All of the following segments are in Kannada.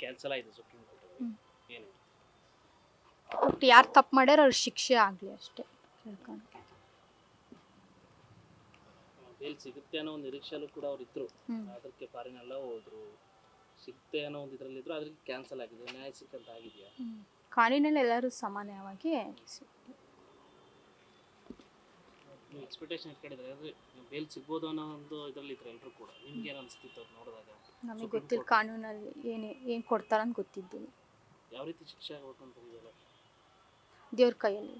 ಕ್ಯಾನ್ಸಲ್ ಆಗಿದೆ ಸುಪ್ರೀಂ ಕೋರ್ಟ್. ಏನು ಒಟ್ಟು ಯಾರು ತಪ್ಪು ಮಾಡ್ಯಾರ ಅವ್ರ ಶಿಕ್ಷೆ ಆಗಲಿ ಅಷ್ಟೇ ಕೇಳ್ಕೊಂಡು. ಬೇಲ್ ಸಿಗುತ್ತೆ ಅನ್ನೋ ಒಂದು ನಿರೀಕ್ಷೆಯಲ್ಲೂ ಕೂಡ ಅವ್ರು ಇದ್ರು. ಅದಕ್ಕೆ ಫಾರಿನೆಲ್ಲ ಹೋದ್ರು, ಸಿಗುತ್ತೆ ಅನ್ನೋ ಒಂದು ಇದರಲ್ಲಿ ಇದ್ರು. ಅದಕ್ಕೆ ಕ್ಯಾನ್ಸಲ್ ಆಗಿದೆ. ನ್ಯಾಯ ಸಿಕ್ಕಂತ ಆಗಿದೆಯಾ? ಕಾನೂನಲ್ಲಿ ಎಲ್ಲರೂ ಸಮಾನವಾಗಿ ನೀವು ಎಕ್ಸ್ಪೆಕ್ಟೇಷನ್ ಇಟ್ಕೊಂಡಿದ್ರೆ ಅಂದರೆ ಬೇಲ್ ಸಿಗ್ಬೋದು ಅನ್ನೋ ಒಂದು ಇದರಲ್ಲಿ ಇದ್ರು ಎಲ್ಲರೂ ಕೂಡ. ನಿಮ್ಗೆ ಏನು ಅನಿಸ್ತಿತ್ತು ಅವ್ರು ನೋಡಿದಾಗ? ನಮಗೆ ಗೊತ್ತಿಲ್ಲ ಕಾನೂನಲ್ಲಿ ಏನು ಕೊಡ್ತಾರಂತ ಗೊತ್ತಿದ್ದೀನಿ. ಯಾವ ರೀತಿ ಶಿಕ್ಷೆ ಆಗಬೇಕು ಅಂತ ಇದೆಯಲ್ಲ ದೇವ್ರ ಕೈಯಲ್ಲಿ.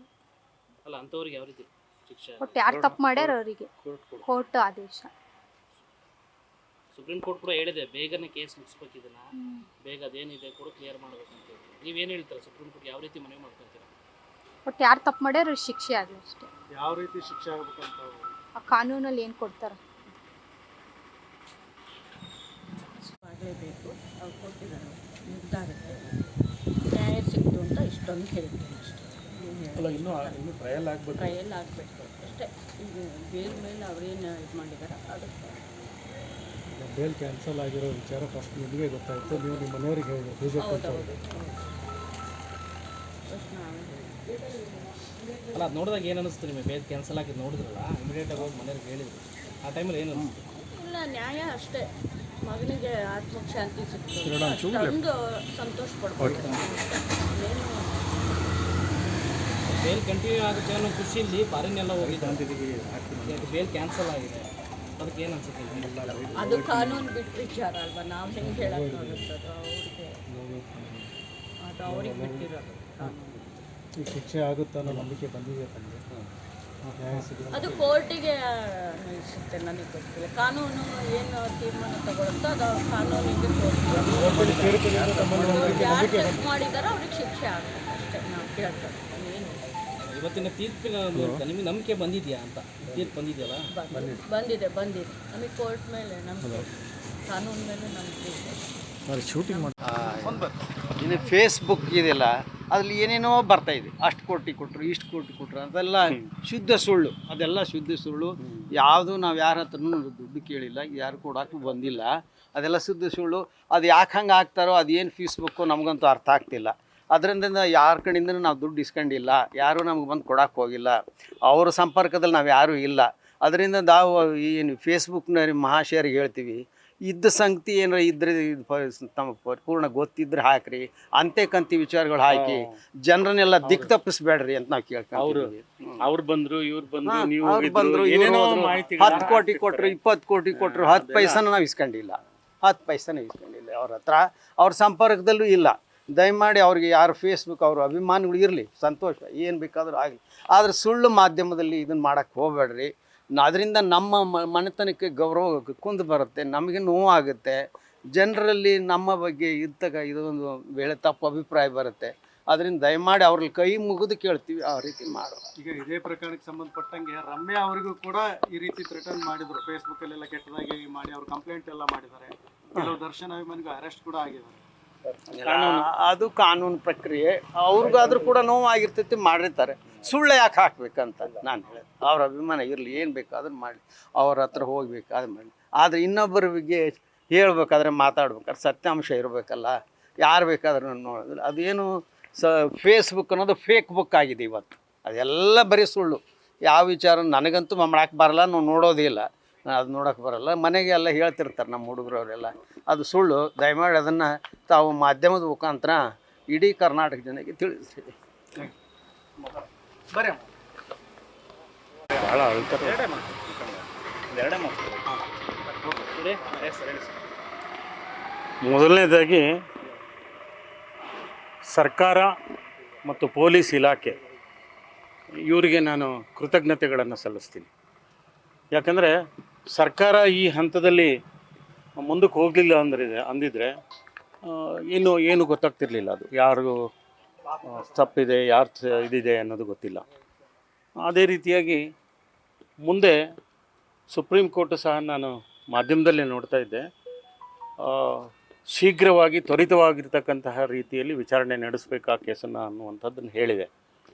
ಅಲ್ಲ, ಅಂಥವ್ರಿಗೆ ಯಾವ ರೀತಿ ಶಿಕ್ಷೆ? ಒಟ್ಟು ಯಾರು ತಪ್ಪು ಮಾಡ್ಯಾರ ಅವರಿಗೆ ಕೋರ್ಟ್ ಆದೇಶ. ಸುಪ್ರೀಂ ಕೋರ್ಟ್ ಕೂಡ ಹೇಳಿದೆ ಬೇಗನೆ ಕೇಸ್ ಮುಗಿಸ್ಬೇಕು, ಇದನ್ನ ಬೇಗ ಅದೇನಿದೆ ಕೂಡ ಕ್ಲಿಯರ್ ಮಾಡಬೇಕು ಅಂತ ಹೇಳಿ. ನೀವೇನು ಹೇಳ್ತೀರಾ? ಸುಪ್ರೀಂ ಕೋರ್ಟ್ ಯಾವ ರೀತಿ ಮನವಿ ಮಾಡ್ಕೊತೀರಾ? ಒಟ್ಟು ಯಾರು ತಪ್ಪು ಮಾಡ್ಯಾರ ಅವ್ರಿಗೆ ಶಿಕ್ಷೆ ಆಗಲಿ ಅಷ್ಟೇ. ಯಾವ ರೀತಿ ಶಿಕ್ಷೆ ಆಗಬೇಕಂತ ಆ ಕಾನೂನಲ್ಲಿ ಏನು ಕೊಡ್ತಾರ ಆಗಲೇಬೇಕು. ಅವ್ರು ಕೊಟ್ಟಿದ್ದಾರೆ ನಿರ್ಧಾರಕ್ಕೆ ನ್ಯಾಯ ಸಿಕ್ತು ಅಂತ ಇಷ್ಟೊಂದು ಹೇಳ್ತೀನಿ ಅಷ್ಟೇ. ಅಲ್ಲ, ಇನ್ನೂ ಟ್ರಯಲ್ ಆಗಬೇಕು ಅಷ್ಟೇ. ಈಗ ಬೇರೆ ಮೇಲೆ ಅವರೇನು ಇದು ಮಾಡಿದ್ದಾರೆ ಅದಕ್ಕೆ. ಬೇಲ್ ಕ್ಯಾನ್ಸಲ್ ಆಗಿರೋ ವಿಚಾರ ಫಸ್ಟ್ ನಿಮಗೆ ಗೊತ್ತಾಯಿತು, ನೀವು ನಿಮ್ಮ ಮನೆಯವರಿಗೆ ಹೇಳಿದ್ರು ಬಿಜೆಪಿ? ಹೌದೌದು ಫಸ್ಟ್ ನಾವೇ ಅಲ್ಲ, ಅದು ನೋಡಿದಾಗ ಏನು ಅನಿಸ್ತು ನಿಮಗೆ? ಬೇಲ್ ಕ್ಯಾನ್ಸಲ್ ಆಗಿದ್ದು ನೋಡಿದ್ರಲ್ಲ, ಇಮಿಡಿಯೇಟಾಗಿ ಹೋಗಿ ಮನೆಯವ್ರಿಗೆ ಹೇಳಿದ್ರು. ಆ ಟೈಮಲ್ಲಿ ಏನು ಅನಿಸ್ತು? ಇಲ್ಲ, ನ್ಯಾಯ ಅಷ್ಟೇ. ಮಗನಿಗೆ ಆತ್ಮಕ್ಕೆ ಶಾಂತಿ ಸಿಕ್ತು, ಅಷ್ಟೊಂದು ಸಂತೋಷ ಪಡ್ಬೋದು. ಬೇಲ್ ಕಂಟಿನ್ಯೂ ಆಗುತ್ತೆ ಅನ್ನೋ ಖುಷಿಯಲ್ಲಿ ಫಾರಿನೆಲ್ಲ ಹೋಗಿದ್ದು. ಬೇಲ್ ಕ್ಯಾನ್ಸಲ್ ಆಗಿದೆ, ಅದಕ್ಕೆ ಏನು ಅನ್ಸುತ್ತೆ? ಅದು ಕಾನೂನು ಬಿಟ್ಟು ವಿಚಾರ ಅಲ್ವಾ, ನಾವು ಹೆಂಗೆ ಹೇಳೋಕ್ಕಾಗುತ್ತದು ಅವ್ರಿಗೆ? ಅದು ಅವ್ರಿಗೆ ಬಿಟ್ಟಿರೋದು ಕಾನೂನು. ಈ ಶಿಕ್ಷೆ ಆಗುತ್ತಾ ಅನ್ನೋ ನಂಬಿಕೆ ಬಂದಿದೆ ತಮಗೆ? ನ್ಯಾಯ ಸಿಗುತ್ತೆ ಅದು ಕೋರ್ಟಿಗೆ ಅನ್ವಯಿಸುತ್ತೆ, ನನಗೆ ಗೊತ್ತಿಲ್ಲ. ಕಾನೂನು ಏನು ತೀರ್ಮಾನ ತಗೊಳುತ್ತೋ ಅದು ಕಾನೂನಿಗೆ ಯಾರು ಚೆಕ್ ಮಾಡಿದಾರೋ ಅವ್ರಿಗೆ ಶಿಕ್ಷೆ ಆಗುತ್ತೆ ಅಷ್ಟೇ. ನಾವು ಕೇಳ್ತಾರೆ ಏನು ಇವತ್ತಿನ ತೀರ್ಪಿನ ಮೂಲಕ ನಿಮಗೆ ನಂಬಿಕೆ ಬಂದಿದೆಯಾ ಅಂತ? ತೀರ್ಪು ಬಂದಿದೆಯಲ್ಲ? ಬಂದಿದೆ ನಮಗೆ ಕೋರ್ಟ್ ಮೇಲೆ ನಂಬಿಕೆ, ಕಾನೂನು ಮೇಲೆ ನಂಬಿಕೆ ಇದೆ. ಶೂಟಿಂಗ್ ಮಾಡಿ ಇನ್ನು ಫೇಸ್ಬುಕ್ ಇದೆಯಲ್ಲ, ಅದ್ರಲ್ಲಿ ಏನೇನೋ ಬರ್ತಾಯಿದೆ. ಅಷ್ಟು ಕೋಟಿ ಕೊಟ್ಟರು, ಇಷ್ಟು ಕೋಟಿ ಕೊಟ್ಟರು, ಅದೆಲ್ಲ ಶುದ್ಧ ಸುಳ್ಳು. ಅದೆಲ್ಲ ಶುದ್ಧ ಸುಳ್ಳು. ಯಾವುದು ನಾವು ಯಾರ ಹತ್ರನೂ ದುಡ್ಡು ಕೇಳಿಲ್ಲ, ಯಾರು ಕೊಡೋಕ್ಕೂ ಬಂದಿಲ್ಲ. ಅದೆಲ್ಲ ಶುದ್ಧ ಸುಳ್ಳು. ಅದು ಯಾಕೆ ಹಂಗೆ ಆಗ್ತಾರೋ ಅದೇನು ಫೇಸ್ಬುಕ್ಕು ನಮಗಂತೂ ಅರ್ಥ ಆಗ್ತಿಲ್ಲ. ಅದರಿಂದ ಯಾರ ಕಡೆಯಿಂದನೂ ನಾವು ದುಡ್ಡು ಇಸ್ಕೊಂಡಿಲ್ಲ, ಯಾರೂ ನಮ್ಗೆ ಬಂದು ಕೊಡೋಕ್ಕೆ ಹೋಗಿಲ್ಲ. ಅವರ ಸಂಪರ್ಕದಲ್ಲಿ ನಾವು ಯಾರೂ ಇಲ್ಲ. ಅದರಿಂದ ನಾವು ಏನು ಫೇಸ್ಬುಕ್ನ ಮಹಾಶಯರಿಗೆ ಹೇಳ್ತೀವಿ, ಇದ್ದ ಸಂಗತಿ ಏನಾರ ಇದ್ರೆ ತಮ್ಮ ಪರಿಪೂರ್ಣ ಗೊತ್ತಿದ್ರೆ ಹಾಕ್ರಿ, ಅಂತೆ ಕಂತಿ ವಿಚಾರಗಳು ಹಾಕಿ ಜನರನ್ನೆಲ್ಲ ದಿಕ್ ತಪ್ಪಿಸ್ಬೇಡ್ರಿ ಅಂತ ನಾವು ಕೇಳ್ಕೊಂತೀವಿ. ಅವ್ರು ಬಂದ್ರು, ಇವ್ರು ಬಂದ್ರು, ನೀವು ಅವ್ರು ಬಂದರು, 10 ಕೋಟಿ ಕೊಟ್ಟರು, 20 ಕೋಟಿ ಕೊಟ್ಟರು, 10 ಪೈಸನ ನಾವು ಇಸ್ಕೊಂಡಿಲ್ಲ. 10 ಪೈಸನ ಇಸ್ಕೊಂಡಿಲ್ಲ ಅವ್ರ ಹತ್ರ. ಅವ್ರ ಸಂಪರ್ಕದಲ್ಲೂ ಇಲ್ಲ. ದಯಮಾಡಿ ಅವ್ರಿಗೆ ಯಾರು ಫೇಸ್ಬುಕ್ ಅವ್ರ ಅಭಿಮಾನಿಗಳು ಇರಲಿ, ಸಂತೋಷ, ಏನು ಬೇಕಾದರೂ ಆಗಲಿ. ಆದರೆ ಸುಳ್ಳು ಮಾಧ್ಯಮದಲ್ಲಿ ಇದನ್ನು ಮಾಡೋಕ್ಕೆ ಹೋಗಬೇಡ್ರಿ. ಅದರಿಂದ ನಮ್ಮ ಮನೆತನಕ್ಕೆ ಗೌರವ ಕುಂದು ಬರುತ್ತೆ, ನಮಗೆ ನೋವಾಗುತ್ತೆ. ಜನರಲ್ಲಿ ನಮ್ಮ ಬಗ್ಗೆ ಇದೊಂದು ವೇಳೆ ತಪ್ಪು ಅಭಿಪ್ರಾಯ ಬರುತ್ತೆ. ಅದರಿಂದ ದಯಮಾಡಿ ಅವ್ರಲ್ಲಿ ಕೈ ಮುಗಿದು ಕೇಳ್ತೀವಿ, ಆ ರೀತಿ ಮಾಡುವ. ಈಗ ಇದೇ ಪ್ರಕರಣಕ್ಕೆ ಸಂಬಂಧಪಟ್ಟಂಗೆ ರಮ್ಯಾ ಅವರಿಗೂ ಕೂಡ ಈ ರೀತಿ ಥ್ರೆಟನ್ ಮಾಡಿದ್ರು, ಫೇಸ್ಬುಕ್ಕಲ್ಲೆಲ್ಲ ಕೆಟ್ಟದಾಗಿ ಮಾಡಿ ಅವ್ರು ಕಂಪ್ಲೇಂಟ್ ಎಲ್ಲ ಮಾಡಿದ್ದಾರೆ. ಕೆಲವು ದರ್ಶನ ಅಭಿಮಾನಿಗೂ ಅರೆಸ್ಟ್ ಕೂಡ ಆಗಿದ್ದಾರೆ. ಅದು ಕಾನೂನು ಪ್ರಕ್ರಿಯೆ. ಅವ್ರಿಗಾದ್ರೂ ಕೂಡ ನೋವಾಗಿರ್ತೈತಿ, ಮಾಡಿರ್ತಾರೆ. ಸುಳ್ಳು ಯಾಕೆ ಹಾಕ್ಬೇಕಂತ ನಾನು ಹೇಳೋದು. ಅವ್ರ ಅಭಿಮಾನ ಇರಲಿ, ಏನು ಬೇಕಾದ್ರೂ ಮಾಡಲಿ, ಅವ್ರ ಹತ್ರ ಹೋಗ್ಬೇಕಾದ್ರೆ ಮಾಡಲಿ. ಆದರೆ ಇನ್ನೊಬ್ಬರಿಗೆ ಹೇಳ್ಬೇಕಾದ್ರೆ ಮಾತಾಡ್ಬೇಕಾದ್ರೆ ಸತ್ಯಾಂಶ ಇರಬೇಕಲ್ಲ. ಯಾರು ಬೇಕಾದ್ರೂ ನೋಡೋದಿಲ್ಲ. ಅದೇನು ಫೇಸ್ಬುಕ್ ಅನ್ನೋದು ಫೇಕ್ ಬುಕ್ ಆಗಿದೆ ಇವತ್ತು. ಅದೆಲ್ಲ ಬರೀ ಸುಳ್ಳು. ಯಾವ ವಿಚಾರ ನನಗಂತೂ ಮಾಡಕ್ಕೆ ಬರಲ್ಲ, ನಾವು ನೋಡೋದೇ ಇಲ್ಲ, ಅದು ನೋಡೋಕ್ಕೆ ಬರಲ್ಲ. ಮನೆಗೆ ಎಲ್ಲ ಹೇಳ್ತಿರ್ತಾರೆ ನಮ್ಮ ಹುಡುಗರವರೆಲ್ಲ, ಅದು ಸುಳ್ಳು. ದಯಮಾಡಿ ಅದನ್ನು ತಾವು ಮಾಧ್ಯಮದ ಮುಖಾಂತರ ಇಡೀ ಕರ್ನಾಟಕ ಜನಕ್ಕೆ ತಿಳಿಸ್ರಿ. ಭಾಳ ಮೊದಲನೇದಾಗಿ ಸರ್ಕಾರ ಮತ್ತು ಪೊಲೀಸ್ ಇಲಾಖೆ ಇವರಿಗೆ ನಾನು ಕೃತಜ್ಞತೆಗಳನ್ನು ಸಲ್ಲಿಸ್ತೀನಿ. ಯಾಕಂದರೆ ಸರ್ಕಾರ ಈ ಹಂತದಲ್ಲಿ ಮುಂದಕ್ಕೆ ಹೋಗಲಿಲ್ಲ ಅಂದಿದ್ರೆ ಏನು ಗೊತ್ತಾಗ್ತಿರ್ಲಿಲ್ಲ. ಅದು ಯಾರು ತಪ್ಪಿದೆ, ಯಾರು ಇದಿದೆ ಅನ್ನೋದು ಗೊತ್ತಿಲ್ಲ. ಅದೇ ರೀತಿಯಾಗಿ ಮುಂದೆ ಸುಪ್ರೀಂ ಕೋರ್ಟ್ ಸಹ ನಾನು ಮಾಧ್ಯಮದಲ್ಲೇ ನೋಡ್ತಾ ಇದ್ದೆ, ಶೀಘ್ರವಾಗಿ ತ್ವರಿತವಾಗಿರ್ತಕ್ಕಂತಹ ರೀತಿಯಲ್ಲಿ ವಿಚಾರಣೆ ನಡೆಸಬೇಕು ಆ ಕೇಸನ್ನು ಅನ್ನುವಂಥದ್ದನ್ನು ಹೇಳಿದೆ.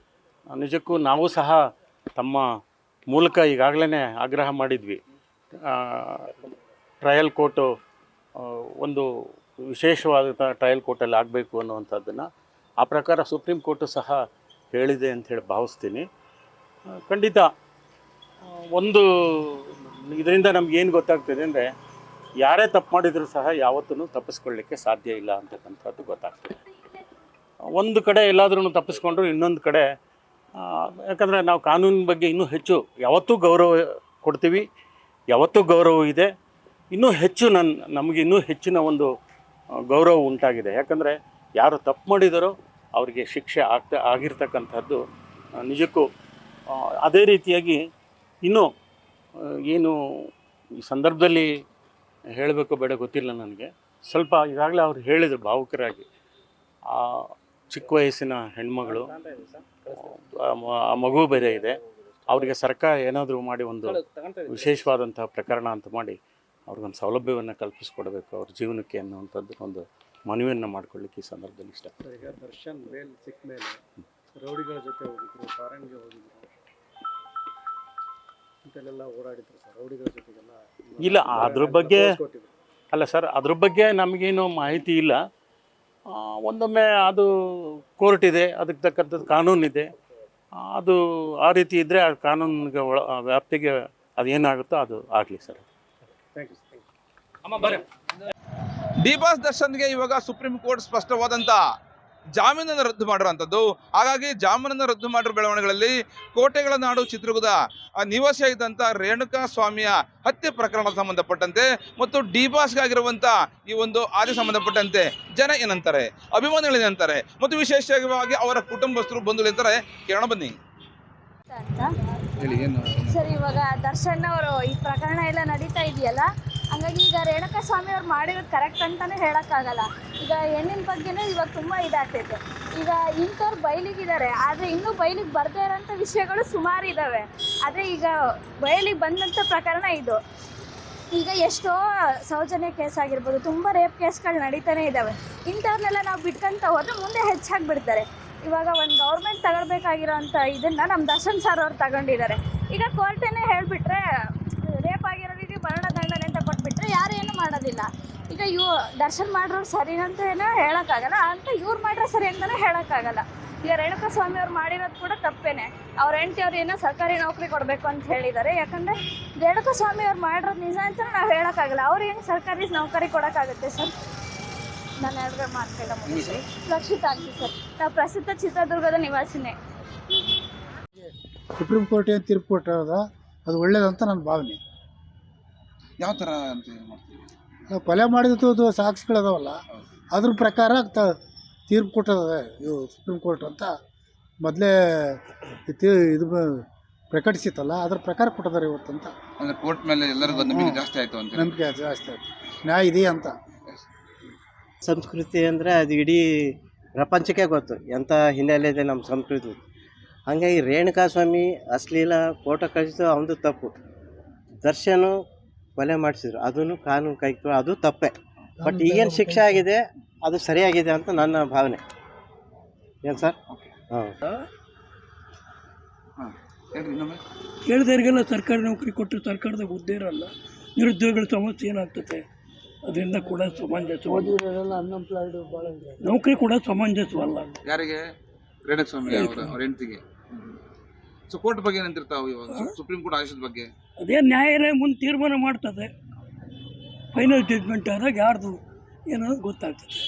ನಿಜಕ್ಕೂ ನಾವು ಸಹ ತಮ್ಮ ಮೂಲಕ ಈಗಾಗಲೇ ಆಗ್ರಹ ಮಾಡಿದ್ವಿ. ಟ್ರಯಲ್ ಕೋರ್ಟು ಒಂದು ವಿಶೇಷವಾದಂಥ ಟ್ರಯಲ್ ಕೋರ್ಟಲ್ಲಿ ಆಗಬೇಕು ಅನ್ನುವಂಥದ್ದನ್ನು ಆ ಪ್ರಕಾರ ಸುಪ್ರೀಂ ಕೋರ್ಟು ಸಹ ಹೇಳಿದೆ ಅಂಥೇಳಿ ಭಾವಿಸ್ತೀನಿ. ಖಂಡಿತ ಒಂದು ಇದರಿಂದ ನಮಗೇನು ಗೊತ್ತಾಗ್ತದೆ ಅಂದರೆ ಯಾರೇ ತಪ್ಪು ಮಾಡಿದರೂ ಸಹ ಯಾವತ್ತೂ ತಪ್ಪಿಸ್ಕೊಳ್ಳಿಕ್ಕೆ ಸಾಧ್ಯ ಇಲ್ಲ ಅಂತಕ್ಕಂಥದ್ದು ಗೊತ್ತಾಗ್ತದೆ. ಒಂದು ಕಡೆ ಎಲ್ಲಾದ್ರೂ ತಪ್ಪಿಸ್ಕೊಂಡ್ರು ಇನ್ನೊಂದು ಕಡೆ ಯಾಕಂದರೆ ನಾವು ಕಾನೂನಿನ ಬಗ್ಗೆ ಇನ್ನೂ ಹೆಚ್ಚು ಯಾವತ್ತೂ ಗೌರವ ಕೊಡ್ತೀವಿ, ಯಾವತ್ತೂ ಗೌರವ ಇದೆ. ಇನ್ನೂ ಹೆಚ್ಚು ನಮಗೆ ಇನ್ನೂ ಹೆಚ್ಚಿನ ಒಂದು ಗೌರವ ಉಂಟಾಗಿದೆ. ಯಾಕಂದರೆ ಯಾರು ತಪ್ಪು ಮಾಡಿದಾರೋ ಅವರಿಗೆ ಶಿಕ್ಷೆ ಆಗಿರ್ತಕ್ಕಂಥದ್ದು ನಿಜಕ್ಕೂ. ಅದೇ ರೀತಿಯಾಗಿ ಇನ್ನೂ ಏನು ಈ ಸಂದರ್ಭದಲ್ಲಿ ಹೇಳಬೇಕು ಬೇಡ ಗೊತ್ತಿಲ್ಲ ನನಗೆ. ಸ್ವಲ್ಪ ಈಗಾಗಲೇ ಅವ್ರು ಹೇಳಿದರು ಭಾವುಕರಾಗಿ, ಆ ಚಿಕ್ಕ ವಯಸ್ಸಿನ ಹೆಣ್ಮಗಳು, ಆ ಮಗು ಬೇರೆ ಇದೆ, ಅವರಿಗೆ ಸರ್ಕಾರ ಏನಾದರೂ ಮಾಡಿ ಒಂದು ವಿಶೇಷವಾದಂಥ ಪ್ರಕರಣ ಅಂತ ಮಾಡಿ ಅವ್ರಿಗೊಂದು ಸೌಲಭ್ಯವನ್ನು ಕಲ್ಪಿಸ್ಕೊಡ್ಬೇಕು ಅವ್ರ ಜೀವನಕ್ಕೆ ಅನ್ನುವಂಥದ್ದು ಒಂದು ಮನವಿಯನ್ನು ಮಾಡ್ಕೊಳ್ಳಿಕ್ಕೆ ಈ ಸಂದರ್ಭದಲ್ಲಿ ಇಷ್ಟ. ಈಗ ದರ್ಶನ್ ಬೇಲ್ ಸಿಕ್ಕ ಮೇಲೆ ರೌಡಿಗಳ ಜೊತೆ ಹೋಗಿದ್ರು, ಫಾರಿನ್ಗೆ ಹೋಗಿದ್ರು ಇಂಥಲ್ಲೆಲ್ಲ ಓಡಾಡಿದ್ರು ಸರ್. ರೌಡಿಗಳ ಜೊತೆಗೆಲ್ಲ ಇಲ್ಲ, ಅದ್ರ ಬಗ್ಗೆ ಅಲ್ಲ ಸರ್, ಅದ್ರ ಬಗ್ಗೆ ನಮಗೇನು ಮಾಹಿತಿ ಇಲ್ಲ. ಒಂದೊಮ್ಮೆ ಅದು ಕೋರ್ಟ್ ಇದೆ, ಅದಕ್ಕೆ ತಕ್ಕಂಥದ್ದು ಕಾನೂನಿದೆ. ಅದು ಆ ರೀತಿ ಇದ್ದರೆ ಆ ಕಾನೂನಿಗೆ ವ್ಯಾಪ್ತಿಗೆ ಅದೇನಾಗುತ್ತೋ ಅದು ಆಗಲಿ sir. Thank you. D boss ದರ್ಶನ್ಗೆ ಇವಾಗ ಸುಪ್ರೀಂ ಕೋರ್ಟ್ ಸ್ಪಷ್ಟವಾದಂಥ ಜಾಮೀನನ್ನು ರದ್ದು ಮಾಡಿರುವಂಥದ್ದು. ಹಾಗಾಗಿ ಜಾಮೀನನ್ನು ರದ್ದು ಮಾಡಿರೋ ಬೆಳವಣಿಗೆಗಳಲ್ಲಿ ಕೋಟೆಗಳ ನಾಡು ಚಿತ್ರದುರ್ಗದ ನಿವಾಸಿಯಾಗಿದ್ದಂಥ ರೇಣುಕಾ ಸ್ವಾಮಿಯ ಹತ್ಯೆ ಪ್ರಕರಣ ಸಂಬಂಧಪಟ್ಟಂತೆ ಮತ್ತು ಡಿ ಬಾಸ್ಗಾಗಿರುವಂಥ ಈ ಒಂದು ಆದಿ ಸಂಬಂಧಪಟ್ಟಂತೆ ಜನ ಏನಂತಾರೆ, ಅಭಿಮಾನಿಗಳು ಏನಂತಾರೆ ಮತ್ತು ವಿಶೇಷವಾಗಿ ಅವರ ಕುಟುಂಬಸ್ಥರು ಬಂಧುಗಳು ಅಂತಾರೆ. ಕೇಳೋಣ ಬನ್ನಿ. ಹೇಳಿ ಏನು ಸರ್, ಇವಾಗ ದರ್ಶನ್ ಅವರು ಈ ಪ್ರಕರಣ ಎಲ್ಲ ನಡೀತಾ ಇದೆಯಲ್ಲ, ಹಂಗಾಗಿ ಈಗ ರೇಣುಕಾ ಸ್ವಾಮಿ ಅವ್ರು ಮಾಡಿರೋದು ಕರೆಕ್ಟ್ ಅಂತಾನೆ ಹೇಳೋಕ್ಕಾಗಲ್ಲ. ಈಗ ಹೆಣ್ಣಿನ ಬಗ್ಗೆನೂ ಇವಾಗ ತುಂಬ ಇದಾಗ್ತೈತೆ. ಈಗ ಇಂಥವ್ರು ಬಯಲಿಗಿದ್ದಾರೆ, ಆದರೆ ಇನ್ನೂ ಬಯಲಿಗೆ ಬರದೇ ಇರೋಂಥ ವಿಷಯಗಳು ಸುಮಾರು ಇದ್ದಾವೆ. ಆದರೆ ಈಗ ಬಯಲಿಗೆ ಬಂದಂಥ ಪ್ರಕರಣ ಇದು. ಈಗ ಎಷ್ಟೋ ಸೌಜನ್ಯ ಕೇಸ್ ಆಗಿರ್ಬೋದು, ತುಂಬ ರೇಪ್ ಕೇಸ್ಗಳು ನಡೀತಾನೆ ಇದ್ದಾವೆ. ಇಂಥವ್ರನ್ನೆಲ್ಲ ನಾವು ಬಿಟ್ಕೊಂತ ಹೋದ್ರೆ ಮುಂದೆ ಹೆಚ್ಚಾಗಿಬಿಡ್ತಾರೆ. ಇವಾಗ ಒಂದು ಗೌರ್ಮೆಂಟ್ ತಗೊಳ್ಬೇಕಾಗಿರೋ ಅಂಥ ಇದನ್ನು ನಮ್ಮ ದರ್ಶನ್ ಸರ್ ಅವ್ರು ತಗೊಂಡಿದ್ದಾರೆ. ಈಗ ಕೋರ್ಟೇನೆ ಹೇಳಿಬಿಟ್ರೆ ರೇಪ್ ಆಗಿರೋರಿಗೆ ಮರಣದಂಡನೆ ಅಂತ ಕೊಟ್ಬಿಟ್ರೆ ಯಾರು ಏನು ಮಾಡೋದಿಲ್ಲ. ಈಗ ದರ್ಶನ್ ಮಾಡಿರೋರು ಸರಿ ಅಂತ ಏನೋ ಹೇಳೋಕ್ಕಾಗಲ್ಲ, ಅಂತ ಇವ್ರು ಮಾಡ್ರೆ ಸರಿ ಅಂತಲೂ ಹೇಳೋಕ್ಕಾಗಲ್ಲ. ಈಗ ರೇಣುಕಾ ಸ್ವಾಮಿ ಅವ್ರು ಮಾಡಿರೋದು ಕೂಡ ತಪ್ಪೇನೆ. ಅವ್ರ ಹೆಂಡತಿ ಅವ್ರು ಏನೋ ಸರ್ಕಾರಿ ನೌಕರಿ ಕೊಡಬೇಕು ಅಂತ ಹೇಳಿದ್ದಾರೆ. ಯಾಕಂದರೆ ರೇಣುಕಾ ಸ್ವಾಮಿ ಅವ್ರು ಮಾಡಿರೋದು ನಿಜ ಅಂತ ನಾವು ಹೇಳೋಕ್ಕಾಗಲ್ಲ. ಅವ್ರು ಹೆಂಗೆ ಸರ್ಕಾರಿ ನೌಕರಿ ಕೊಡೋಕ್ಕಾಗುತ್ತೆ ಸರ್? ನಾನು ಎರಡು ಮಾತುಗಳ ಮುಗಿಸಿ ರಕ್ಷಿತಾ ಅಂತ ಸರ್. ನಾವು ಪ್ರಸಿದ್ಧ ಚಿತ್ರದುರ್ಗದ ನಿವಾಸಿನೇ. ಸುಪ್ರೀಂ ಕೋರ್ಟ್ ಏನು ತೀರ್ಪು ಕೊಟ್ಟಿರೋದ ಅದು ಒಳ್ಳೇದಂತ ನನ್ನ ಭಾವನೆ. ಯಾವ ಥರ ಅಂತ ಮಾಡ್ತೀವಿ? ಕೊಲೆ ಮಾಡಿದ್ದು ಸಾಕ್ಷಿಗಳದಾವಲ್ಲ, ಅದ್ರ ಪ್ರಕಾರ ತೀರ್ಪು ಕೊಟ್ಟದ ಇದು ಸುಪ್ರೀಂ ಕೋರ್ಟ್ ಅಂತ ಮೊದಲೇ ಇದು ಪ್ರಕಟಿಸಿತ್ತಲ್ಲ, ಅದ್ರ ಪ್ರಕಾರ ಕೊಟ್ಟಿದ್ದಾರೆ ಇವತ್ತಂತ. ಅಂದರೆ ಕೋರ್ಟ್ ಮೇಲೆ ಎಲ್ಲರಿಗೂ ನಂಬಿಕೆ ಜಾಸ್ತಿ ಆಯಿತು ಅಂತ. ನಂಬಿಕೆ ಜಾಸ್ತಿ ಆಯಿತು, ನ್ಯಾಯ ಇದೆಯಾ ಅಂತ. ಸಂಸ್ಕೃತಿ ಅಂದರೆ ಅದು ಇಡೀ ಪ್ರಪಂಚಕ್ಕೆ ಗೊತ್ತು ಎಂಥ ಹಿನ್ನೆಲೆ ಇದೆ ನಮ್ಮ ಸಂಸ್ಕೃತಿ. ಹಾಗಾಗಿ ರೇಣುಕಾ ಸ್ವಾಮಿ ಅಶ್ಲೀಲ ಫೋಟೋ ಕಳಿಸಿದ್ದು ಅವನದು ತಪ್ಪು. ದರ್ಶನು ಕೊಲೆ ಮಾಡಿಸಿದ್ರು, ಅದನ್ನು ಕಾನೂನು ಕೈಗೆ ಅದು ತಪ್ಪೇ. ಬಟ್ ಈಗೇನು ಶಿಕ್ಷೆ ಆಗಿದೆ ಅದು ಸರಿಯಾಗಿದೆ ಅಂತ ನನ್ನ ಭಾವನೆ. ಏನು ಸರ್? ಹಾಂ, ಕೇಳಿದವರಿಗೆಲ್ಲ ಸರ್ಕಾರಿ ನೌಕರಿ ಕೊಟ್ಟು ಸರ್ಕಾರದಾಗ ಹುದ್ದೆ ಇರಲ್ಲ, ನಿರುದ್ಯೋಗಿಗಳ ಸಮಸ್ಯೆ ಏನಾಗ್ತದೆ, ಅದರಿಂದ ಕೂಡ ಸಮಂಜಸವಲ್ಲ. ನೌಕರಿ ಕೂಡ ಸಮಂಜಸವಲ್ಲ. ಯಾರಿಗೆ? ರೇಣುಕಾ ಸ್ವಾಮಿ ಅವ್ರ ಹೆಂಡತಿಗೆ. ಸೊ ಕೋರ್ಟ್ ಬಗ್ಗೆ ಏನಂತಿರ್ತಾವೆ ಇವಾಗ? ಸುಪ್ರೀಂ ಕೋರ್ಟ್ ಆದೇಶದ ಬಗ್ಗೆ ಅದೇ ನ್ಯಾಯಾಲಯ ಮುಂದೆ ತೀರ್ಮಾನ ಮಾಡ್ತದೆ. ಫೈನಲ್ ಜಡ್ಜ್ಮೆಂಟ್ ಆದಾಗ ಯಾರ್ದು ಏನೋ ಗೊತ್ತಾಗ್ತದೆ.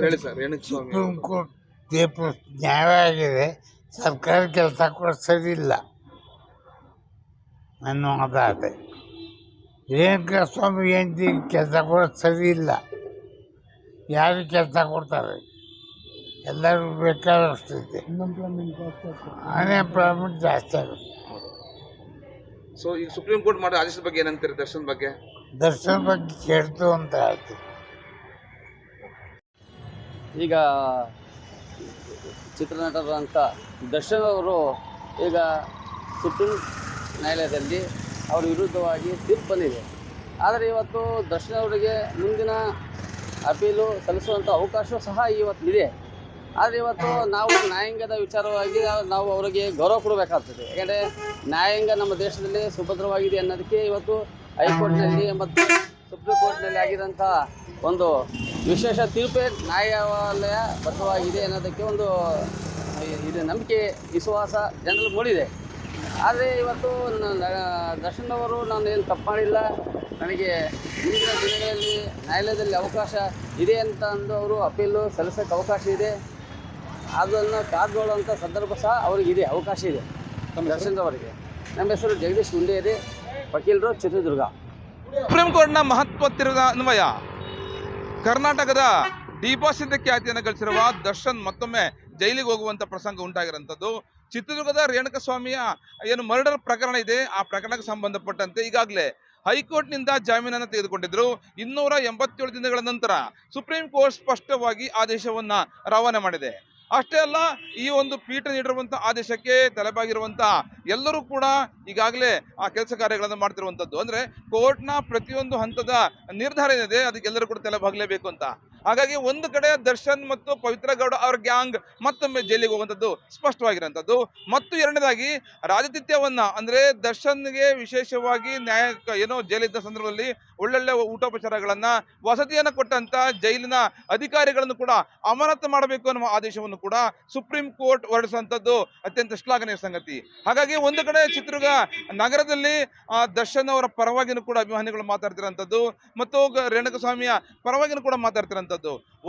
ಹೇಳಿ ಸರ್. ರೇಣುಕಾ ಸ್ವಾಮಿ ಸುಪ್ರೀಂ ಕೋರ್ಟ್ ತೀರ್ಪು ನ್ಯಾಯವಾಗಿದೆ, ಸರ್ಕಾರಿ ಕೆಲಸ ಕೂಡ ಸರಿ ಇಲ್ಲ ಅನ್ನೋ ಅದಾದೆ. ರೇಣುಕಾ ಸ್ವಾಮಿ ಹೆಂಡತಿ ಕೆಲಸ ಕೂಡ ಸರಿ ಇಲ್ಲ. ಯಾರಿಗೆ ಕೆಲಸ ಕೊಡ್ತಾರೆ? ಎಲ್ಲರೂ ಬೇಕಾದಷ್ಟಿದೆ, ಅನ್ಎಂಪ್ಲಾಯ್ಮೆಂಟ್ ಜಾಸ್ತಿ ಆಗುತ್ತೆ. ಸೊ ಈಗ ಸುಪ್ರೀಂ ಕೋರ್ಟ್ ಮಾಡೋ ಆದೇಶದ ಬಗ್ಗೆ ಏನಂತೀರಿ? ದರ್ಶನ್ ಬಗ್ಗೆ? ದರ್ಶನ್ ಬಗ್ಗೆ ಕೆಡ್ತು ಅಂತ ಆಯ್ತು. ಈಗ ಚಿತ್ರನಟರು ಅಂತ ದರ್ಶನ್ ಅವರು ಈಗ ಸುಪ್ರೀಂ ನ್ಯಾಯಾಲಯದಲ್ಲಿ ಅವರ ವಿರುದ್ಧವಾಗಿ ತೀರ್ಪು ಬಂದಿದೆ. ಆದರೆ ಇವತ್ತು ದರ್ಶನ್ ಅವರಿಗೆ ಮುಂದಿನ ಅಪೀಲು ಸಲ್ಲಿಸುವಂಥ ಅವಕಾಶ ಸಹ ಇವತ್ತಿದೆ. ಆದರೆ ಇವತ್ತು ನಾವು ನ್ಯಾಯಾಂಗದ ವಿಚಾರವಾಗಿ ನಾವು ಅವರಿಗೆ ಗೌರವ ಕೊಡಬೇಕಾಗ್ತದೆ. ಯಾಕೆಂದರೆ ನ್ಯಾಯಾಂಗ ನಮ್ಮ ದೇಶದಲ್ಲಿ ಸುಭದ್ರವಾಗಿದೆ ಅನ್ನೋದಕ್ಕೆ ಇವತ್ತು ಹೈಕೋರ್ಟ್ನಲ್ಲಿ ಮತ್ತು ಸುಪ್ರೀಂ ಕೋರ್ಟ್ನಲ್ಲಿ ಆಗಿರೋಂಥ ಒಂದು ವಿಶೇಷ ತೀರ್ಪೇ ನ್ಯಾಯಾಲಯ ಬದ್ಧವಾಗಿದೆ ಅನ್ನೋದಕ್ಕೆ ಒಂದು ಇದು ನಂಬಿಕೆ ವಿಶ್ವಾಸ ಜನರಲ್ಲಿ ಮೂಡಿದೆ. ಆದರೆ ಇವತ್ತು ದರ್ಶನ್ ಅವರು ನಾನು ಏನು ತಪ್ಪು ಮಾಡಿಲ್ಲ, ನನಗೆ ಮುಂದಿನ ದಿನಗಳಲ್ಲಿ ನ್ಯಾಯಾಲಯದಲ್ಲಿ ಅವಕಾಶ ಇದೆ ಅಂತ ಅಂದು ಅವರು ಅಪೀಲು ಸಲ್ಲಿಸೋಕ್ಕೆ ಅವಕಾಶ ಇದೆ. ಅದನ್ನು ಕಾದು ನೋಡುವಂಥ ಸಂದರ್ಭ ಸಹ ಅವರಿಗಿದೆ, ಅವಕಾಶ ಇದೆ ದರ್ಶನ್ ಅವರಿಗೆ. ನಮ್ಮ ಹೆಸರು ಜಗದೀಶ್ ಗುಂಡೇರಿ, ವಕೀಲರು, ಚಿತ್ರದುರ್ಗ. ಸುಪ್ರೀಂ ಕೋರ್ಟ್ನ ಮಹತ್ವ ಅನ್ವಯ ಕರ್ನಾಟಕದ ಡಿ ಬಾಸ್ ಎಂದೇ ಖ್ಯಾತಿಯನ್ನು ಗಳಿಸಿರುವ ದರ್ಶನ್ ಮತ್ತೊಮ್ಮೆ ಜೈಲಿಗೆ ಹೋಗುವಂತ ಪ್ರಸಂಗ ಉಂಟಾಗಿರುವಂಥದ್ದು. ಚಿತ್ರದುರ್ಗದ ರೇಣುಕಸ್ವಾಮಿಯ ಏನು ಮರ್ಡರ್ ಪ್ರಕರಣ ಇದೆ, ಆ ಪ್ರಕರಣಕ್ಕೆ ಸಂಬಂಧಪಟ್ಟಂತೆ ಈಗಾಗಲೇ ಹೈಕೋರ್ಟ್ನಿಂದ ಜಾಮೀನನ್ನು ತೆಗೆದುಕೊಂಡಿದ್ರು. 287 ದಿನಗಳ ನಂತರ ಸುಪ್ರೀಂ ಕೋರ್ಟ್ ಸ್ಪಷ್ಟವಾಗಿ ಆದೇಶವನ್ನ ರವಾನೆ ಮಾಡಿದೆ. ಅಷ್ಟೇ ಅಲ್ಲ, ಈ ಒಂದು ಪೀಠ ನೀಡಿರುವಂಥ ಆದೇಶಕ್ಕೆ ತಲೆಬಾಗಿರುವಂಥ ಎಲ್ಲರೂ ಕೂಡ ಈಗಾಗಲೇ ಆ ಕೆಲಸ ಕಾರ್ಯಗಳನ್ನು ಮಾಡ್ತಿರುವಂಥದ್ದು. ಅಂದರೆ ಕೋರ್ಟ್ನ ಪ್ರತಿಯೊಂದು ಹಂತದ ನಿರ್ಧಾರ ಏನಿದೆ ಅದಕ್ಕೆಲ್ಲರೂ ಕೂಡ ತಲೆಬಾಗಲೇಬೇಕು ಅಂತ. ಹಾಗಾಗಿ ಒಂದು ಕಡೆ ದರ್ಶನ್ ಮತ್ತು ಪವಿತ್ರ ಗೌಡ ಅವರ ಗ್ಯಾಂಗ್ ಮತ್ತೊಮ್ಮೆ ಜೈಲಿಗೆ ಹೋಗುವಂಥದ್ದು ಸ್ಪಷ್ಟವಾಗಿರುವಂಥದ್ದು. ಮತ್ತು ಎರಡನೇದಾಗಿ ರಾಜತಿಥ್ಯವನ್ನ ಅಂದರೆ ದರ್ಶನ್ಗೆ ವಿಶೇಷವಾಗಿ ಏನೋ ಜೈಲಿದ್ದ ಸಂದರ್ಭದಲ್ಲಿ ಒಳ್ಳೊಳ್ಳೆ ಊಟೋಪಚಾರಗಳನ್ನ ವಸತಿಯನ್ನು ಕೊಟ್ಟಂತ ಜೈಲಿನ ಅಧಿಕಾರಿಗಳನ್ನು ಕೂಡ ಅಮಾನತು ಮಾಡಬೇಕು ಅನ್ನುವ ಆದೇಶವನ್ನು ಕೂಡ ಸುಪ್ರೀಂ ಕೋರ್ಟ್ ಹೊರಡಿಸುವಂಥದ್ದು ಅತ್ಯಂತ ಶ್ಲಾಘನೀಯ ಸಂಗತಿ. ಹಾಗಾಗಿ ಒಂದು ಕಡೆ ಚಿತ್ರದುರ್ಗ ನಗರದಲ್ಲಿ ದರ್ಶನ್ ಅವರ ಪರವಾಗಿನೂ ಕೂಡ ಅಭಿಮಾನಿಗಳು ಮಾತಾಡ್ತಿರೋಂಥದ್ದು ಮತ್ತು ರೇಣುಕಸ್ವಾಮಿಯ ಪರವಾಗಿನೂ ಕೂಡ ಮಾತಾಡ್ತಿರೋಂಥದ್ದು.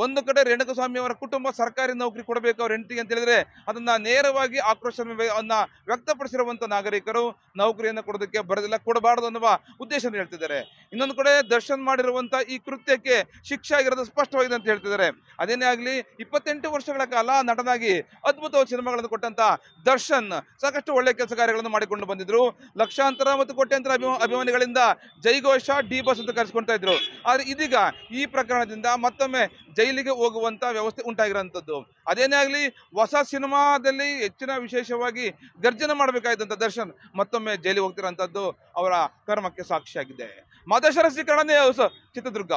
ಒಂದು ಕಡೆ ರೇಣುಕಸ್ವಾಮಿ ಅವರ ಕುಟುಂಬ ಸರ್ಕಾರಿ ನೌಕರಿ ಕೊಡಬೇಕು ಅವ್ರ ಹೆಂಡತಿಗೆ ಅಂತ ಹೇಳಿದ್ರೆ ಅದನ್ನ ನೇರವಾಗಿ ಆಕ್ರೋಶವನ್ನ ವ್ಯಕ್ತಪಡಿಸಿರುವಂತ ನಾಗರಿಕರು ನೌಕರಿಯನ್ನು ಕೊಡೋದಕ್ಕೆ ಬರೋದಿಲ್ಲ, ಕೊಡಬಾರದು ಅನ್ನುವ ಉದ್ದೇಶ ಹೇಳ್ತಿದ್ದಾರೆ. ಇನ್ನೊಂದು ಕಡೆ ದರ್ಶನ್ ಮಾಡಿರುವಂತ ಈ ಕೃತ್ಯಕ್ಕೆ ಶಿಕ್ಷೆ ಆಗಿರೋದು ಸ್ಪಷ್ಟವಾಗಿದೆ ಅಂತ ಹೇಳ್ತಿದ್ದಾರೆ. ಅದೇನೇ ಆಗಲಿ, 28 ವರ್ಷಗಳ ಕಾಲ ನಟನಾಗಿ ಅದ್ಭುತವಾದ ಸಿನಿಮಾಗಳನ್ನು ಕೊಟ್ಟಂತ ದರ್ಶನ್ ಸಾಕಷ್ಟು ಒಳ್ಳೆ ಕೆಲಸ ಕಾರ್ಯಗಳನ್ನು ಮಾಡಿಕೊಂಡು ಬಂದಿದ್ರು. ಲಕ್ಷಾಂತರ ಮತ್ತು ಕೋಟ್ಯಾಂತರ ಅಭಿಮಾನಿಗಳಿಂದ ಜೈಘೋಷ ಡಿ ಬಾಸ್ ಅಂತ ಕರೆಸ್ಕೊಳ್ತಾ ಇದ್ರು. ಆದ್ರೆ ಇದೀಗ ಈ ಪ್ರಕರಣದಿಂದ ಮತ್ತೊಮ್ಮೆ ಜೈಲಿಗೆ ಹೋಗುವಂತ ವ್ಯವಸ್ಥೆ ಉಂಟಾಗಿರುವಂತದ್ದು. ಅದೇನೇ ಆಗಲಿ, ಹೊಸ ಸಿನಿಮಾದಲ್ಲಿ ಹೆಚ್ಚಿನ ವಿಶೇಷವಾಗಿ ಗರ್ಜನೆ ಮಾಡಬೇಕಾದಂತ ದರ್ಶನ್ ಮತ್ತೊಮ್ಮೆ ಜೈಲಿಗೆ ಹೋಗ್ತಿರೋಂಥದ್ದು ಅವರ ಕರ್ಮಕ್ಕೆ ಸಾಕ್ಷಿಯಾಗಿದೆ. ಮಾದೇಶ್ವರ ಶ್ರೀಕರಣ ನ್ಯೂಸ್, ಚಿತ್ರದುರ್ಗ.